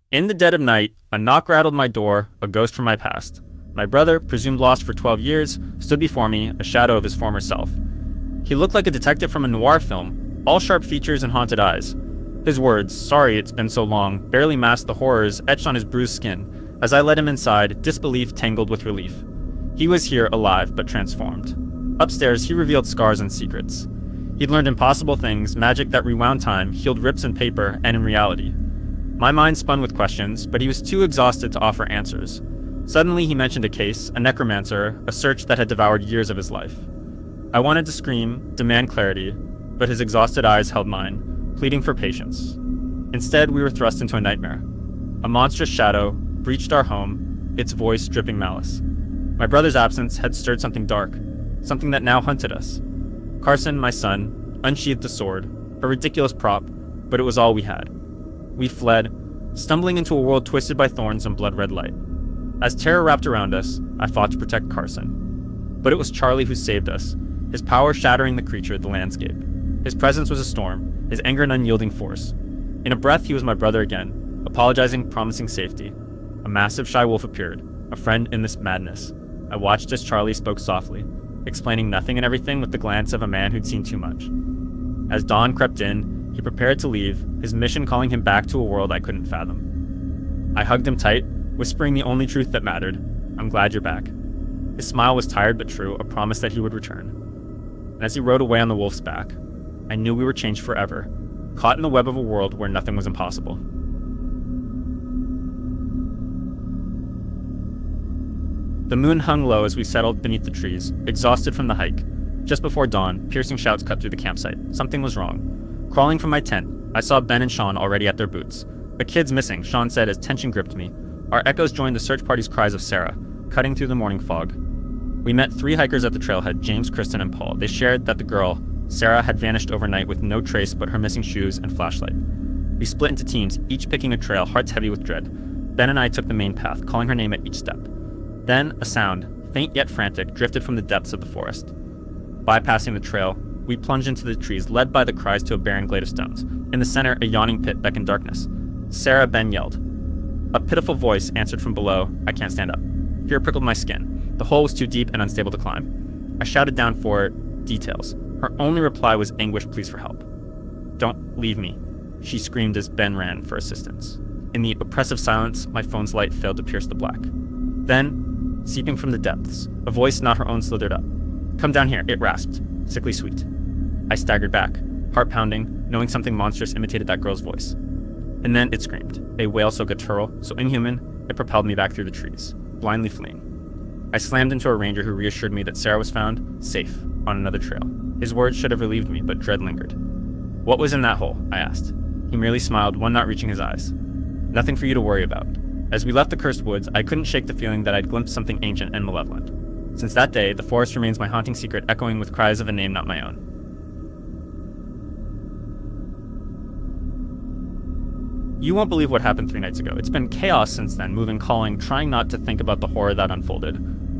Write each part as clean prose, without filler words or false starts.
In the dead of night, a knock rattled my door, a ghost from my past. My brother, presumed lost for 12 years, stood before me, a shadow of his former self. He looked like a detective from a noir film, all sharp features and haunted eyes. His words, "Sorry it's been so long," barely masked the horrors etched on his bruised skin. As I led him inside, disbelief tangled with relief. He was here, alive, but transformed. Upstairs, he revealed scars and secrets. He'd learned impossible things, magic that rewound time, healed rips in paper, and in reality. My mind spun with questions, but he was too exhausted to offer answers. Suddenly, he mentioned a case, a necromancer, a search that had devoured years of his life. I wanted to scream, demand clarity, but his exhausted eyes held mine, pleading for patience. Instead, we were thrust into a nightmare. A monstrous shadow breached our home, its voice dripping malice. My brother's absence had stirred something dark, something that now hunted us. Carson, my son, unsheathed the sword, a ridiculous prop, but it was all we had. We fled, stumbling into a world twisted by thorns and blood-red light. As terror wrapped around us, I fought to protect Carson. But it was Charlie who saved us, his power shattering the creature, the landscape. His presence was a storm, his anger an unyielding force. In a breath, he was my brother again, apologizing, promising safety. A massive shy wolf appeared, a friend in this madness. I watched as Charlie spoke softly, explaining nothing and everything with the glance of a man who'd seen too much. As dawn crept in, he prepared to leave, his mission calling him back to a world I couldn't fathom. I hugged him tight, whispering the only truth that mattered: "I'm glad you're back." His smile was tired but true, a promise that he would return. And as he rode away on the wolf's back, I knew we were changed forever, caught in the web of a world where nothing was impossible. The moon hung low as we settled beneath the trees, exhausted from the hike. Just before dawn, piercing shouts cut through the campsite. Something was wrong. Crawling from my tent, I saw Ben and Sean already at their boots. "A kid's missing," Sean said as tension gripped me. Our echoes joined the search party's cries of Sarah, cutting through the morning fog. We met 3 hikers at the trailhead, James, Kristen, and Paul. They shared that the girl, Sarah, had vanished overnight with no trace but her missing shoes and flashlight. We split into teams, each picking a trail, hearts heavy with dread. Ben and I took the main path, calling her name at each step. Then, a sound, faint yet frantic, drifted from the depths of the forest. Bypassing the trail, we plunged into the trees, led by the cries to a barren glade of stones. In the center, a yawning pit beckoned darkness. "Sarah," Ben yelled. A pitiful voice answered from below. I can't stand up. Fear prickled my skin. The hole was too deep and unstable to climb. I shouted down for details. Her only reply was anguished pleas for help. "Don't leave me," she screamed as Ben ran for assistance. In the oppressive silence, my phone's light failed to pierce the black. Then, seeping from the depths, a voice not her own slithered up. "Come down here," it rasped, sickly sweet. I staggered back, heart pounding, knowing something monstrous imitated that girl's voice. And then it screamed, a wail so guttural, so inhuman, it propelled me back through the trees, blindly fleeing. I slammed into a ranger who reassured me that Sarah was found, safe, on another trail. His words should have relieved me, but dread lingered. "What was in that hole?" I asked. He merely smiled, one not reaching his eyes. "Nothing for you to worry about." As we left the cursed woods, I couldn't shake the feeling that I'd glimpsed something ancient and malevolent. Since that day, the forest remains my haunting secret, echoing with cries of a name not my own. You won't believe what happened 3 nights ago. It's been chaos since then, moving, calling, trying not to think about the horror that unfolded.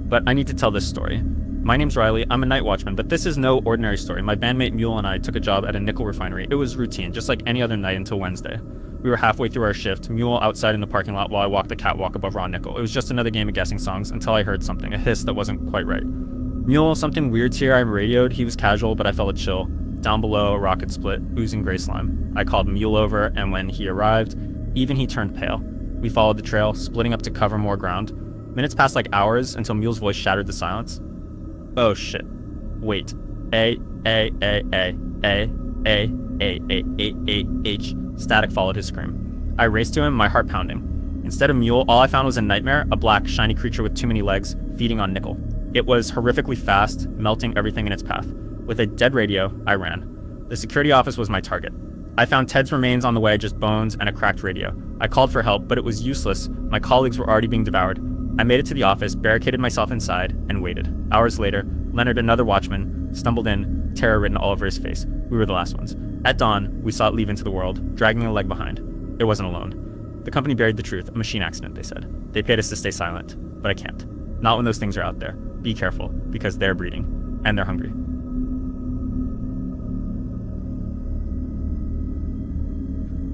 But I need to tell this story. My name's Riley, I'm a night watchman, but this is no ordinary story. My bandmate Mule and I took a job at a nickel refinery. It was routine, just like any other night until Wednesday. We were halfway through our shift, Mule outside in the parking lot while I walked the catwalk above raw nickel. It was just another game of guessing songs until I heard something, a hiss that wasn't quite right. "Mule, something weird's here," I radioed. He was casual, but I felt a chill. Down below, a rocket split, oozing gray slime. I called Mule over, and when he arrived, even he turned pale. We followed the trail, splitting up to cover more ground. Minutes passed like hours until Mule's voice shattered the silence. "Oh shit. Wait. H. Static followed his scream. I raced to him, my heart pounding. Instead of Mule, all I found was a nightmare, a black, shiny creature with too many legs, feeding on nickel. It was horrifically fast, melting everything in its path. With a dead radio, I ran. The security office was my target. I found Ted's remains on the way, just bones and a cracked radio. I called for help, but it was useless. My colleagues were already being devoured. I made it to the office, barricaded myself inside, and waited. Hours later, Leonard, another watchman, stumbled in, terror written all over his face. We were the last ones. At dawn, we saw it leave into the world, dragging a leg behind. It wasn't alone. The company buried the truth, a machine accident, they said. They paid us to stay silent, but I can't. Not when those things are out there. Be careful, because they're breeding, and they're hungry.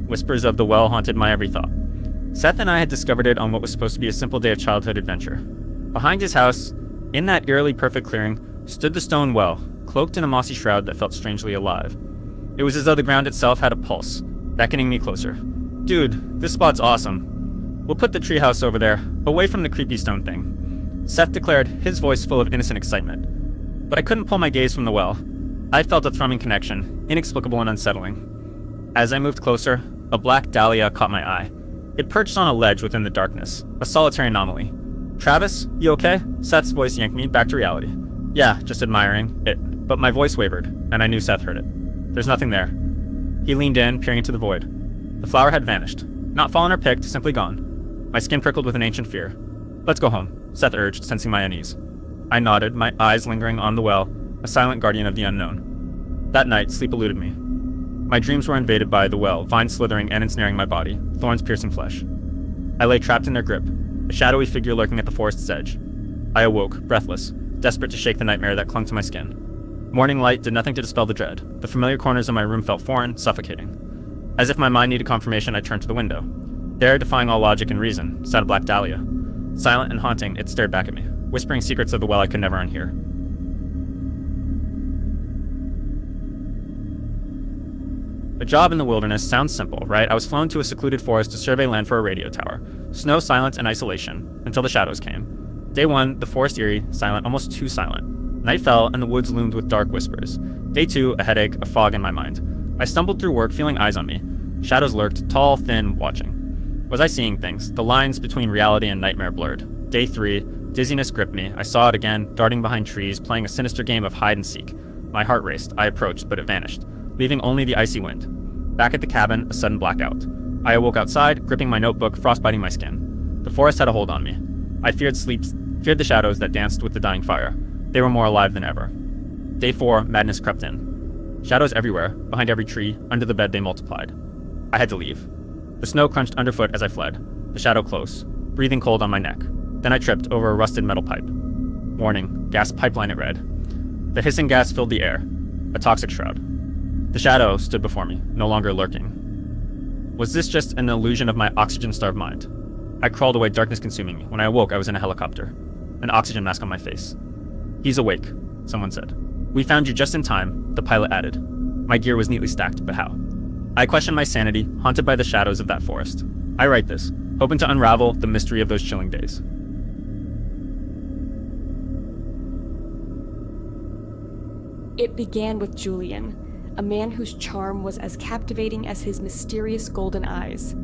Whispers of the well haunted my every thought. Seth and I had discovered it on what was supposed to be a simple day of childhood adventure. Behind his house, in that eerily perfect clearing, stood the stone well, cloaked in a mossy shroud that felt strangely alive. It was as though the ground itself had a pulse, beckoning me closer. Dude, this spot's awesome. We'll put the treehouse over there, away from the creepy stone thing. Seth declared, his voice full of innocent excitement. But I couldn't pull my gaze from the well. I felt a thrumming connection, inexplicable and unsettling. As I moved closer, a black dahlia caught my eye. It perched on a ledge within the darkness, a solitary anomaly. Travis, you okay? Seth's voice yanked me back to reality. Yeah, just admiring it. But my voice wavered, and I knew Seth heard it. There's nothing there. He leaned in, peering into the void. The flower had vanished. Not fallen or picked, simply gone. My skin prickled with an ancient fear. Let's go home, Seth urged, sensing my unease. I nodded, my eyes lingering on the well, a silent guardian of the unknown. That night, sleep eluded me. My dreams were invaded by the well, vines slithering and ensnaring my body, thorns piercing flesh. I lay trapped in their grip, a shadowy figure lurking at the forest's edge. I awoke, breathless, desperate to shake the nightmare that clung to my skin. Morning light did nothing to dispel the dread. The familiar corners of my room felt foreign, suffocating. As if my mind needed confirmation, I turned to the window. There, defying all logic and reason, sat a black dahlia. Silent and haunting, it stared back at me, whispering secrets of the well I could never unhear. A job in the wilderness sounds simple, right? I was flown to a secluded forest to survey land for a radio tower. Snow, silence, and isolation, until the shadows came. Day 1, the forest eerie, silent, almost too silent. Night fell, and the woods loomed with dark whispers. Day 2, a headache, a fog in my mind. I stumbled through work, feeling eyes on me. Shadows lurked, tall, thin, watching. Was I seeing things? The lines between reality and nightmare blurred. Day 3, dizziness gripped me. I saw it again, darting behind trees, playing a sinister game of hide and seek. My heart raced. I approached, but it vanished, leaving only the icy wind. Back at the cabin, a sudden blackout. I awoke outside, gripping my notebook, frostbiting my skin. The forest had a hold on me. I feared the shadows that danced with the dying fire. They were more alive than ever. Day 4, madness crept in. Shadows everywhere, behind every tree, under the bed they multiplied. I had to leave. The snow crunched underfoot as I fled, the shadow close, breathing cold on my neck. Then I tripped over a rusted metal pipe. Warning, gas pipeline it read. The hissing gas filled the air, a toxic shroud. The shadow stood before me, no longer lurking. Was this just an illusion of my oxygen-starved mind? I crawled away, darkness consuming me. When I awoke, I was in a helicopter, an oxygen mask on my face. He's awake, someone said. We found you just in time, the pilot added. My gear was neatly stacked, but how? I questioned my sanity, haunted by the shadows of that forest. I write this, hoping to unravel the mystery of those chilling days. It began with Julian, a man whose charm was as captivating as his mysterious golden eyes.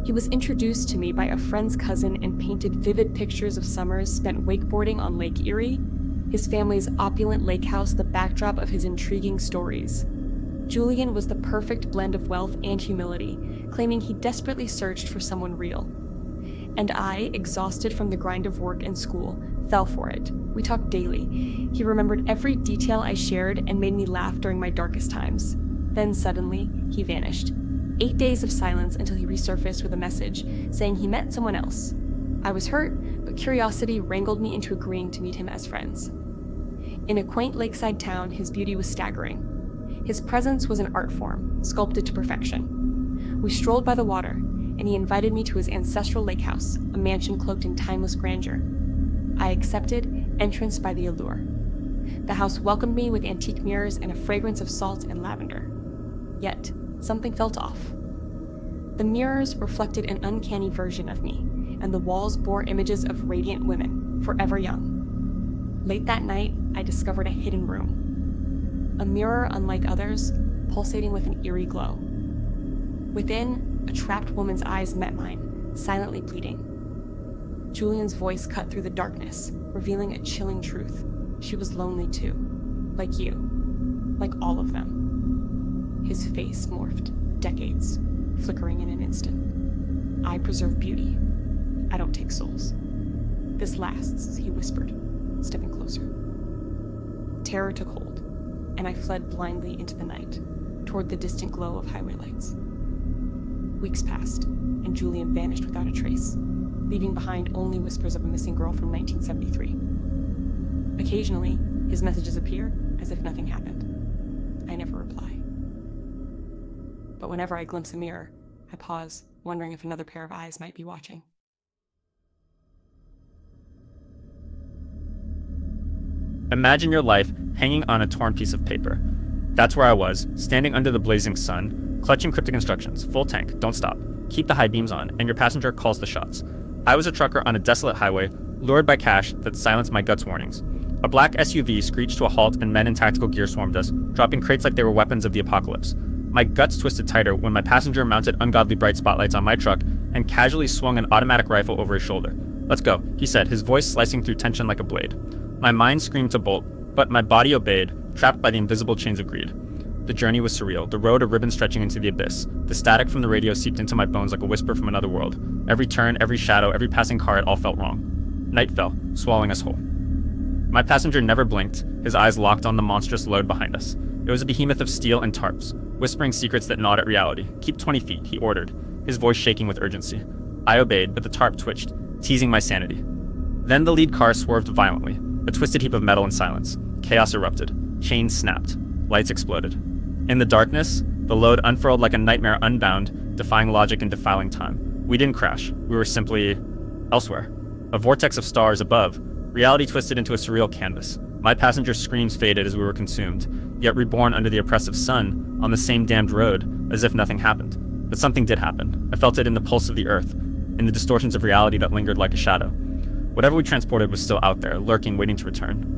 He was introduced to me by a friend's cousin and painted vivid pictures of summers spent wakeboarding on Lake Erie, his family's opulent lake house the backdrop of his intriguing stories. Julian was the perfect blend of wealth and humility, claiming he desperately searched for someone real. And I, exhausted from the grind of work and school, fell for it. We talked daily. He remembered every detail I shared and made me laugh during my darkest times. Then suddenly, he vanished. 8 days of silence until he resurfaced with a message saying he met someone else. I was hurt, but curiosity wrangled me into agreeing to meet him as friends. In a quaint lakeside town, his beauty was staggering. His presence was an art form, sculpted to perfection. We strolled by the water, and he invited me to his ancestral lake house, a mansion cloaked in timeless grandeur. I accepted, entranced by the allure. The house welcomed me with antique mirrors and a fragrance of salt and lavender. Yet, something felt off. The mirrors reflected an uncanny version of me, and the walls bore images of radiant women, forever young. Late that night, I discovered a hidden room. A mirror unlike others, pulsating with an eerie glow. Within, a trapped woman's eyes met mine, silently pleading. Julian's voice cut through the darkness, revealing a chilling truth. She was lonely too, like you, like all of them. His face morphed, decades, flickering in an instant. I preserve beauty. I don't take souls. This lasts, he whispered, stepping closer. Terror took hold, and I fled blindly into the night, toward the distant glow of highway lights. Weeks passed, and Julian vanished without a trace, leaving behind only whispers of a missing girl from 1973. Occasionally, his messages appear as if nothing happened. I never reply. But whenever I glimpse a mirror, I pause, wondering if another pair of eyes might be watching. Imagine your life hanging on a torn piece of paper. That's where I was, standing under the blazing sun, clutching cryptic instructions: full tank, don't stop, keep the high beams on, and your passenger calls the shots. I was a trucker on a desolate highway, lured by cash that silenced my guts warnings. A black SUV screeched to a halt and men in tactical gear swarmed us, dropping crates like they were weapons of the apocalypse. My guts twisted tighter when my passenger mounted ungodly bright spotlights on my truck and casually swung an automatic rifle over his shoulder. "Let's go," he said, his voice slicing through tension like a blade. My mind screamed to bolt, but my body obeyed, trapped by the invisible chains of greed. The journey was surreal, the road a ribbon stretching into the abyss. The static from the radio seeped into my bones like a whisper from another world. Every turn, every shadow, every passing car, it all felt wrong. Night fell, swallowing us whole. My passenger never blinked, his eyes locked on the monstrous load behind us. It was a behemoth of steel and tarps, whispering secrets that gnawed at reality. "Keep 20 feet, he ordered, his voice shaking with urgency. I obeyed, but the tarp twitched, teasing my sanity. Then the lead car swerved violently, a twisted heap of metal and silence. Chaos erupted. Chains snapped. Lights exploded. In the darkness, the load unfurled like a nightmare unbound, defying logic and defiling time. We didn't crash. We were simply elsewhere. A vortex of stars above. Reality twisted into a surreal canvas. My passenger's screams faded as we were consumed, yet reborn under the oppressive sun, on the same damned road, as if nothing happened. But something did happen. I felt it in the pulse of the earth, in the distortions of reality that lingered like a shadow. Whatever we transported was still out there, lurking, waiting to return.